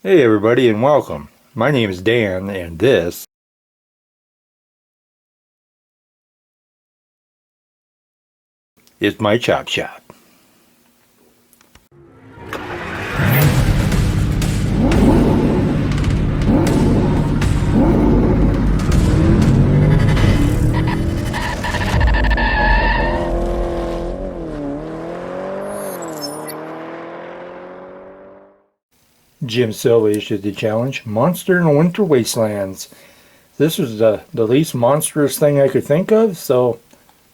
Hey everybody and welcome. My name is Dan and this is my chop shop. Jim Silva issued the challenge, Monster in the Winter Wastelands. This was the least monstrous thing I could think of, so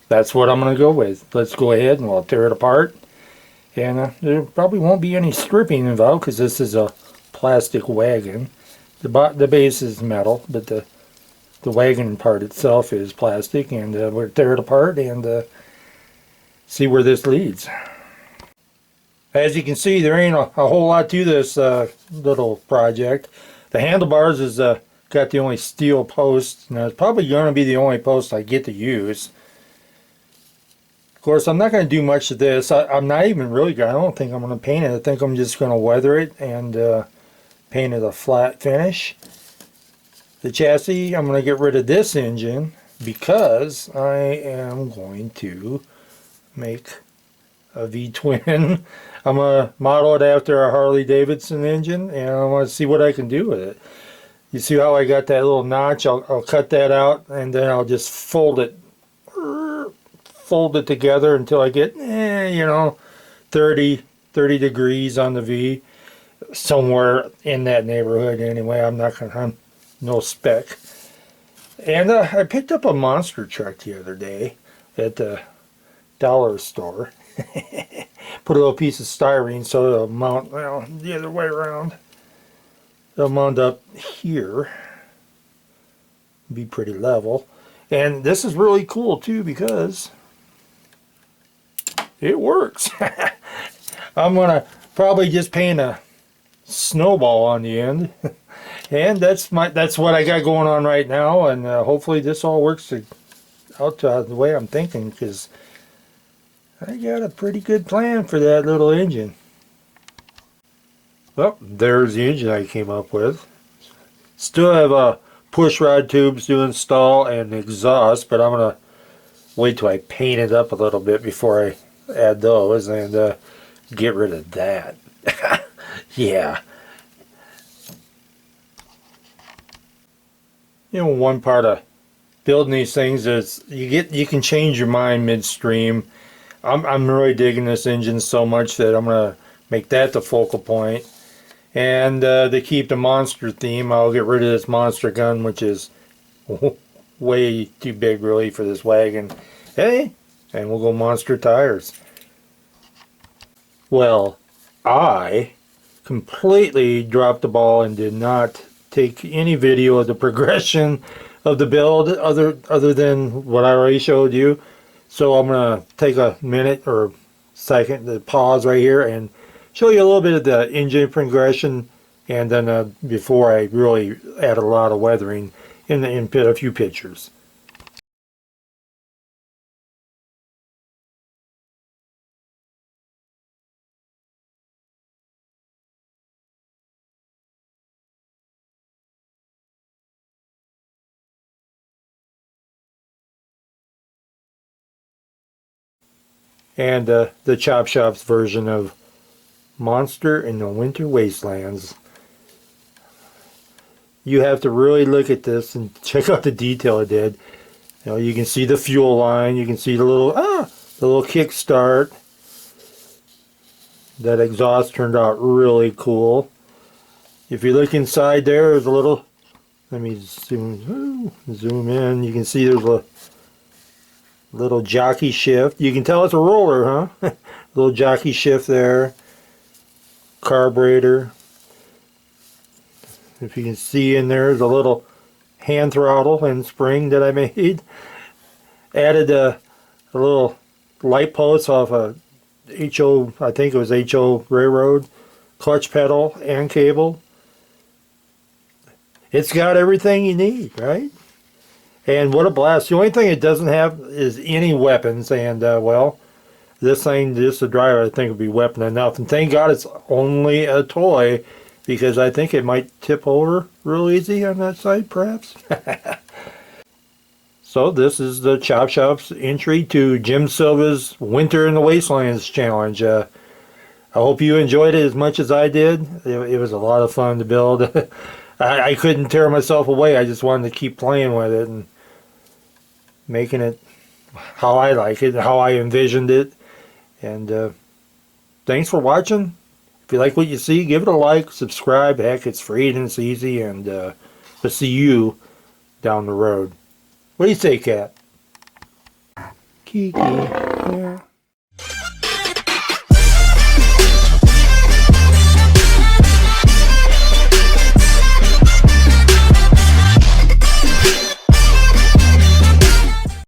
that's what I'm going to go with. Let's go ahead and we'll tear it apart. And there probably won't be any stripping involved because this is a plastic wagon. The base is metal, but the wagon part itself is plastic, and we'll tear it apart and see where this leads. As you can see, there ain't a whole lot to this little project. The handlebars is got the only steel post. Now it's probably going to be the only post I get to use. Of course, I'm not going to do much of this. I'm not even really going to, I don't think I'm going to paint it. I think I'm just going to weather it and paint it a flat finish. The chassis, I'm going to get rid of this engine because I am going to make a V-twin. I'm going to model it after a Harley Davidson engine, and I want to see what I can do with it. You see how I got that little notch? I'll cut that out, and then I'll just fold it together until I get, 30 degrees on the V. Somewhere in that neighborhood anyway. I'm no spec. And I picked up a monster truck the other day at the dollar store. Put a little piece of styrene so it'll mount, well, the other way around. It'll mount up here. Be pretty level. And this is really cool too because it works. I'm gonna probably just paint a snowball on the end. And that's what I got going on right now, and hopefully this all works out the way I'm thinking, because I got a pretty good plan for that little engine. Well, there's the engine I came up with. Still have push rod tubes to install and exhaust, but I'm going to wait till I paint it up a little bit before I add those and get rid of that. Yeah. One part of building these things is you can change your mind midstream. I'm really digging this engine so much that I'm gonna make that the focal point. And to keep the monster theme, I'll get rid of this monster gun, which is way too big really for this wagon. Hey, and we'll go monster tires. Well, I completely dropped the ball and did not take any video of the progression of the build other than what I already showed you. So I'm going to take a minute or second to pause right here and show you a little bit of the engine progression, and then before I really add a lot of weathering in a few pictures. And the Chop Shop's version of Monster in the Winter Wastelands. You have to really look at this and check out the detail it did. You can see the fuel line. You can see the little kickstart. That exhaust turned out really cool. If you look inside there's a little, let me zoom in. You can see there's a little jockey shift. You can tell it's a roller, huh? Little jockey shift there. Carburetor. If you can see in there's a little hand throttle and spring that I made. Added a little light post off a HO, I think it was HO Railroad. Clutch pedal and cable. It's got everything you need, right? And what a blast. The only thing it doesn't have is any weapons, and well, this thing, just the driver, I think would be weapon enough. And thank God it's only a toy because I think it might tip over real easy on that side, perhaps. So this is the Chop Shop's entry to Jim Silva's Winter in the Wastelands challenge. I hope you enjoyed it as much as I did. It was a lot of fun to build. I couldn't tear myself away. I just wanted to keep playing with it and making it how I like it, how I envisioned it. And thanks for watching. If you like what you see, give it a like, subscribe. Heck, it's free and it's easy. And we'll see you down the road. What do you say, Cat? Kiki. Yeah.